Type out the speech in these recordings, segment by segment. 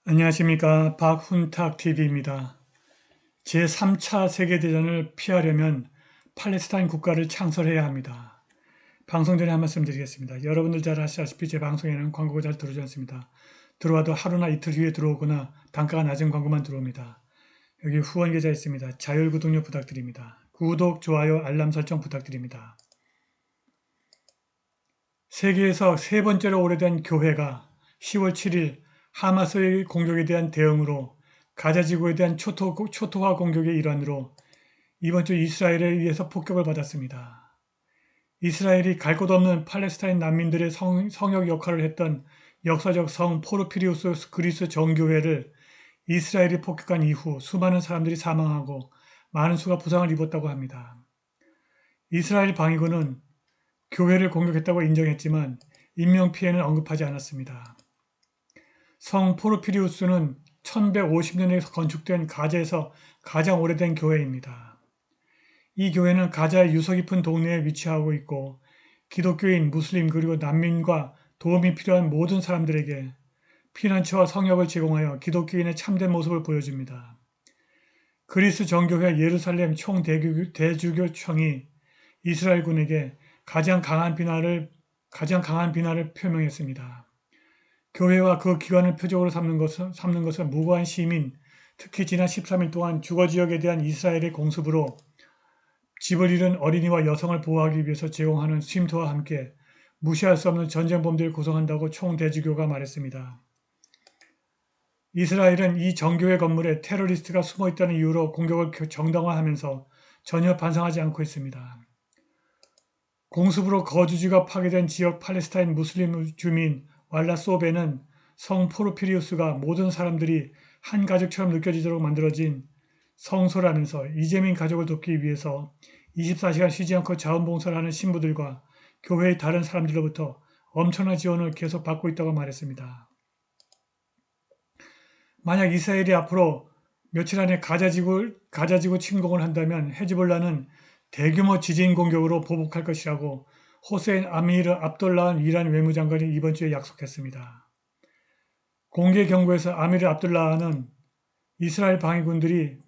안녕하십니까. 박훈탁TV입니다. 제3차 세계대전을 피하려면 팔레스타인 국가를 창설해야 합니다. 방송 전에 한 말씀 드리겠습니다. 여러분들 잘 아시다시피 제 방송에는 광고가 잘 들어오지 않습니다. 들어와도 하루나 이틀 후에 들어오거나 단가가 낮은 광고만 들어옵니다. 여기 후원 계좌 있습니다. 자율구독료 부탁드립니다. 구독, 좋아요, 알람 설정 부탁드립니다. 세계에서 세 번째로 오래된 교회가 10월 7일 하마스의 공격에 대한 대응으로 가자지구에 대한 초토화 공격의 일환으로 이번 주 이스라엘에 의해서 폭격을 받았습니다. 이스라엘이 갈 곳 없는 팔레스타인 난민들의 성역 역할을 했던 역사적 성 포르피리우스 그리스 정교회를 이스라엘이 폭격한 이후 수많은 사람들이 사망하고 많은 수가 부상을 입었다고 합니다. 이스라엘 방위군은 교회를 공격했다고 인정했지만 인명피해는 언급하지 않았습니다. 성 포르피리우스는 1150년에 건축된 가자에서 가장 오래된 교회입니다. 이 교회는 가자의 유서 깊은 동네에 위치하고 있고 기독교인, 무슬림 그리고 난민과 도움이 필요한 모든 사람들에게 피난처와 성역을 제공하여 기독교인의 참된 모습을 보여줍니다. 그리스 정교회 예루살렘 총대주교청이 이스라엘군에게 가장 강한 비난을 표명했습니다. 교회와 그 기관을 표적으로 삼는 것은 무고한 시민, 특히 지난 13일 동안 주거지역에 대한 이스라엘의 공습으로 집을 잃은 어린이와 여성을 보호하기 위해서 제공하는 쉼터와 함께 무시할 수 없는 전쟁범죄를 구성한다고 총대주교가 말했습니다. 이스라엘은 이 정교회 건물에 테러리스트가 숨어있다는 이유로 공격을 정당화하면서 전혀 반성하지 않고 있습니다. 공습으로 거주지가 파괴된 지역 팔레스타인 무슬림 주민 왈라소베는 성 포르피리우스가 모든 사람들이 한 가족처럼 느껴지도록 만들어진 성소라면서 이재민 가족을 돕기 위해서 24시간 쉬지 않고 자원봉사를 하는 신부들과 교회의 다른 사람들로부터 엄청난 지원을 계속 받고 있다고 말했습니다. 만약 이스라엘이 앞으로 며칠 안에 가자지구 침공을 한다면 헤즈볼라는 대규모 지진 공격으로 보복할 것이라고 호세인 아미르 압돌라한 이란 외무장관이 이번 주에 약속했습니다. 공개 경고에서 아미르 압돌라한은 이스라엘 방위군들이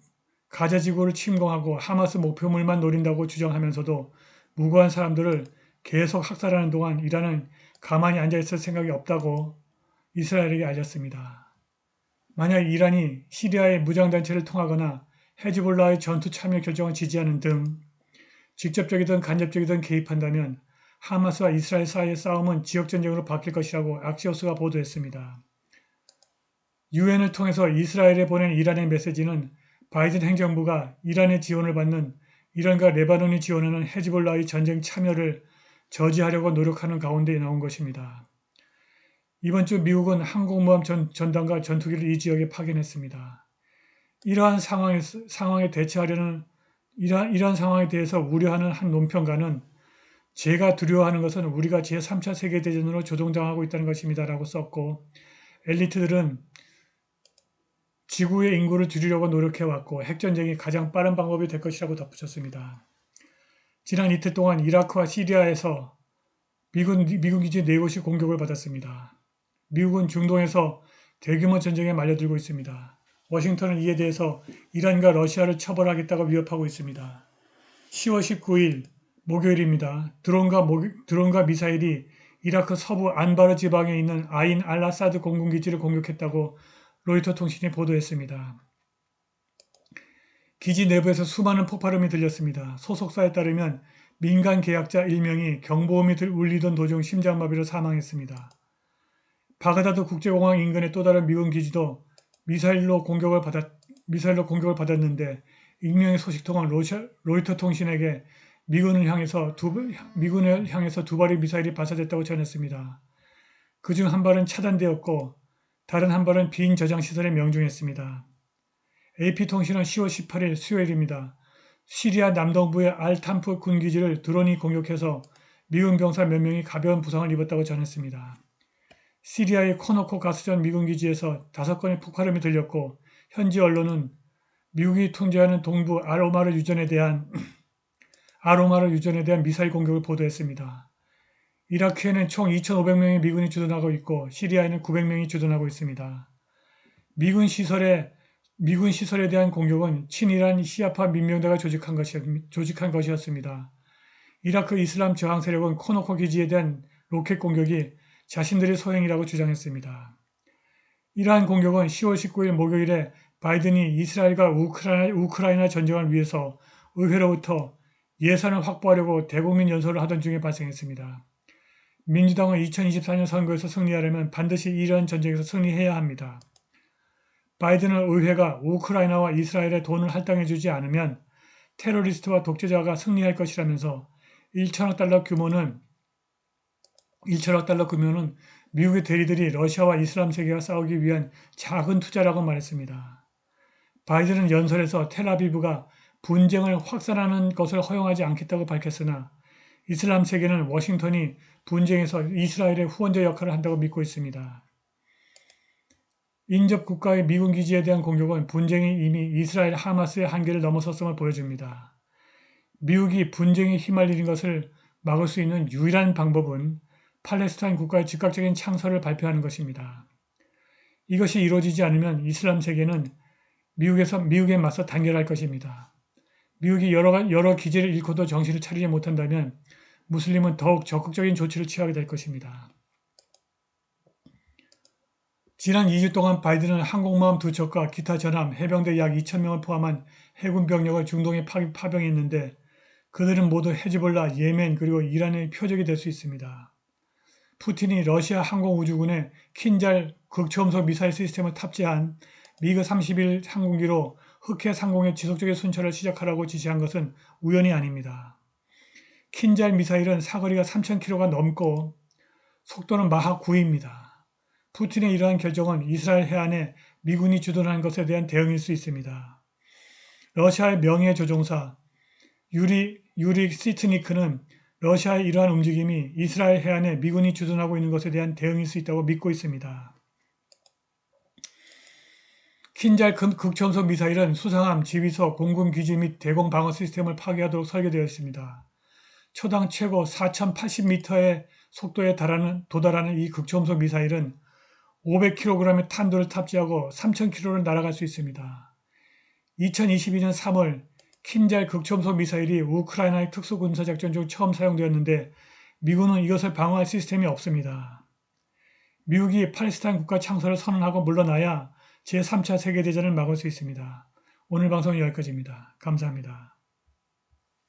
가자지구를 침공하고 하마스 목표물만 노린다고 주장하면서도 무고한 사람들을 계속 학살하는 동안 이란은 가만히 앉아있을 생각이 없다고 이스라엘에게 알렸습니다. 만약 이란이 시리아의 무장단체를 통하거나 헤즈볼라의 전투 참여 결정을 지지하는 등 직접적이든 간접적이든 개입한다면 하마스와 이스라엘 사이의 싸움은 지역전쟁으로 바뀔 것이라고 악시오스가 보도했습니다. 유엔을 통해서 이스라엘에 보낸 이란의 메시지는 바이든 행정부가 이란의 지원을 받는 이란과 레바논이 지원하는 헤즈볼라의 전쟁 참여를 저지하려고 노력하는 가운데 나온 것입니다. 이번 주 미국은 항공모함 전단과 전투기를 이 지역에 파견했습니다. 이러한 상황에 대처하려는 이러한 상황에 대해서 우려하는 한 논평가는 제가 두려워하는 것은 우리가 제3차 세계대전으로 조종당하고 있다는 것입니다. 라고 썼고 엘리트들은 지구의 인구를 줄이려고 노력해왔고 핵전쟁이 가장 빠른 방법이 될 것이라고 덧붙였습니다. 지난 이틀 동안 이라크와 시리아에서 미군 기지 4곳이 공격을 받았습니다. 미국은 중동에서 대규모 전쟁에 말려들고 있습니다. 워싱턴은 이에 대해서 이란과 러시아를 처벌하겠다고 위협하고 있습니다. 10월 19일 목요일입니다. 드론과 미사일이 이라크 서부 안바르 지방에 있는 아인 알라사드 공군기지를 공격했다고 로이터 통신이 보도했습니다. 기지 내부에서 수많은 폭발음이 들렸습니다. 소속사에 따르면 민간 계약자 1명이 경보음이 울리던 도중 심장마비로 사망했습니다. 바그다드 국제공항 인근의 또 다른 미군 기지도 미사일로 공격을 받았는데 익명의 소식통은 로이터 통신에게 미군을 향해서 두 발의 미사일이 발사됐다고 전했습니다. 그중 한 발은 차단되었고 다른 한 발은 빈 저장시설에 명중했습니다. AP통신은 10월 18일 수요일입니다. 시리아 남동부의 알탐프 군기지를 드론이 공격해서 미군 병사 몇 명이 가벼운 부상을 입었다고 전했습니다. 시리아의 코노코 가스전 미군기지에서 5건의 폭발음이 들렸고 현지 언론은 미국이 통제하는 동부 아로마르 유전에 대한 미사일 공격을 보도했습니다. 이라크에는 총 2,500명의 미군이 주둔하고 있고 시리아에는 900명이 주둔하고 있습니다. 미군 시설에 대한 공격은 친이란 시아파 민병대가 조직한 것이었습니다. 이라크 이슬람 저항 세력은 코노코 기지에 대한 로켓 공격이 자신들의 소행이라고 주장했습니다. 이러한 공격은 10월 19일 목요일에 바이든이 이스라엘과 우크라이나 전쟁을 위해서 의회로부터 예산을 확보하려고 대국민 연설을 하던 중에 발생했습니다. 민주당은 2024년 선거에서 승리하려면 반드시 이러한 전쟁에서 승리해야 합니다. 바이든은 의회가 우크라이나와 이스라엘에 돈을 할당해주지 않으면 테러리스트와 독재자가 승리할 것이라면서 1천억 달러 규모는 미국의 대리들이 러시아와 이슬람 세계가 싸우기 위한 작은 투자라고 말했습니다. 바이든은 연설에서 텔아비브가 분쟁을 확산하는 것을 허용하지 않겠다고 밝혔으나 이슬람 세계는 워싱턴이 분쟁에서 이스라엘의 후원자 역할을 한다고 믿고 있습니다. 인접 국가의 미군 기지에 대한 공격은 분쟁이 이미 이스라엘 하마스의 한계를 넘어섰음을 보여줍니다. 미국이 분쟁에 휘말리는 것을 막을 수 있는 유일한 방법은 팔레스타인 국가의 즉각적인 창설을 발표하는 것입니다. 이것이 이루어지지 않으면 이슬람 세계는 미국에 맞서 단결할 것입니다. 미국이 여러 기지를 잃고도 정신을 차리지 못한다면 무슬림은 더욱 적극적인 조치를 취하게 될 것입니다. 지난 2주 동안 바이든은 항공모함 2척과 기타 전함, 해병대 약 2,000명을 포함한 해군 병력을 중동에 파병했는데 그들은 모두 헤즈볼라, 예멘 그리고 이란의 표적이 될 수 있습니다. 푸틴이 러시아 항공우주군에 킨잘 극초음속 미사일 시스템을 탑재한 미그 31 항공기로 흑해 상공의 지속적인 순찰을 시작하라고 지시한 것은 우연이 아닙니다. 킨잘 미사일은 사거리가 3,000km가 넘고 속도는 마하 9입니다. 푸틴의 이러한 결정은 이스라엘 해안에 미군이 주둔하는 것에 대한 대응일 수 있습니다. 러시아의 명예조종사 유리 시트니크는 러시아의 이러한 움직임이 이스라엘 해안에 미군이 주둔하고 있는 것에 대한 대응일 수 있다고 믿고 있습니다. 킨잘 극초음속 미사일은 수상함, 지휘소, 공군 기지 및 대공 방어 시스템을 파괴하도록 설계되어 있습니다. 초당 최고 4,080m의 속도에 도달하는 이 극초음속 미사일은 500kg의 탄두를 탑재하고 3,000km를 날아갈 수 있습니다. 2022년 3월 킨잘 극초음속 미사일이 우크라이나의 특수군사작전 중 처음 사용되었는데 미군은 이것을 방어할 시스템이 없습니다. 미국이 팔레스타인 국가 창설을 선언하고 물러나야 제3차 세계대전을 막을 수 있습니다. 오늘 방송은 여기까지입니다. 감사합니다.